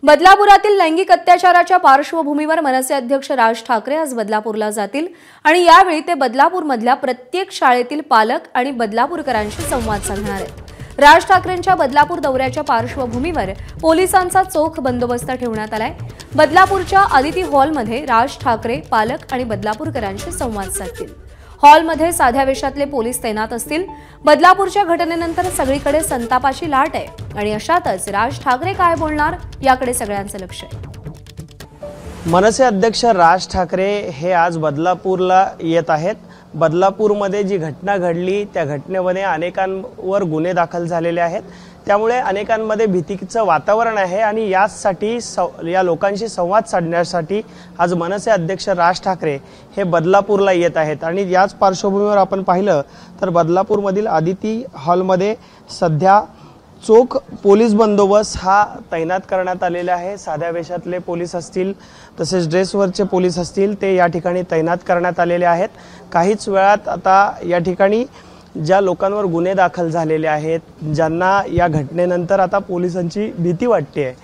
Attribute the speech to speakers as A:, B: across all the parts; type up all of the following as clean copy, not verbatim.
A: बदलापुरातील लैंगिक अत्याचाराच्या पार्श्वभूमीवर मनसे अध्यक्ष राज ठाकरे आज बदलापूरला जातील आणि यावेळी ते बदलापूरमधल्या प्रत्येक शाळेतील पालक आणि बदलापूरकरांशी संवाद साधणार आहेत। राज ठाकरेंच्या बदलापूर दौऱ्याच्या पार्श्वभूमीवर पोलिसांचा चोख बंदोबस्त ठेवण्यात आलाय। बदलापूरच्या आदिती हॉलमध्ये राज ठाकरे पालक आणि बदलापूरकरांशी संवाद साधतील। हॉलमध्ये साध्या वेशातले पोलीस तैनात असतील। बदलापूरच्या घटनेनंतर सगळीकडे संतापाची लाट आहे आणि अशातच राज ठाकरे काय बोलणार याकडे सगळ्यांचं लक्ष आहे।
B: मनसे अध्यक्ष राज ठाकरे हे आज बदलापूरला येत आहेत। बदलापूरमध्ये जी घटना घडली त्या घटनेमध्ये अनेकांवर गुन्हे दाखल झालेले आहेत, त्यामुळे अनेकांमध्ये भीतीचं वातावरण आहे आणि यासाठी या लोकांशी संवाद साधण्यासाठी आज मनसे अध्यक्ष राज ठाकरे हे बदलापूरला येत आहेत। आणि याच पार्श्वभूमीवर आपण पाहिलं तर बदलापूरमधील आदिती हॉलमध्ये सध्या चोख पोलीस बंदोबस्त हा तैनात करण्यात आलेला आहे। साध्या वेशातले पोलीस असतील तसेच ड्रेसवरचे पोलीस असतील ते या ठिकाणी तैनात करण्यात आलेले आहेत। काहीच वेळात आता या ठिकाणी ज्या लोकांवर गुन्हे दाखल झालेले आहेत, ज्यांना या घटनेनंतर आता पोलिसांची भीती वाटते आहे,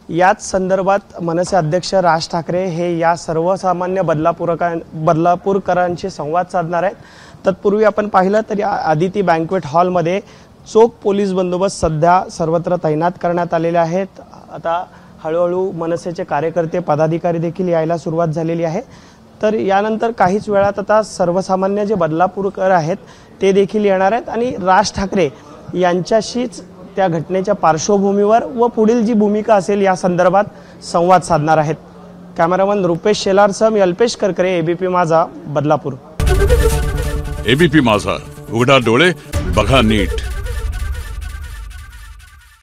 B: याच संदर्भात मनसे अध्यक्ष राज ठाकरे हे या सर्वसामान्य बदलापूरकरांशी संवाद साधणार आहेत। तत्पूर्वी आपण पाहिलं तर या आदिती बँक्वेट हॉलमध्ये चोख पोलीस बंदोबस्त सध्या सर्वत्र तैनात करण्यात आलेले आहेत। आता हळूहळू मनसेचे कार्यकर्ते पदाधिकारी देखील यायला सुरुवात झालेली आहे। तर यानंतर काहीच वेळात आता सर्वसामान्य जे बदलापूरकर आहेत ते देखील येणार आहेत आणि राज ठाकरे यांच्याशीच त्या घटनेच्या पार्श्वभूमीवर व पुढील जी भूमिका असेल या संदर्भात संवाद साधणार आहेत। कॅमेरामन रुपेश शेलारसह मी अल्पेश करकरे, एबीपी माझा, बदलापूर।
C: एबीपी माझा, उघडा डोळे बघा नीट।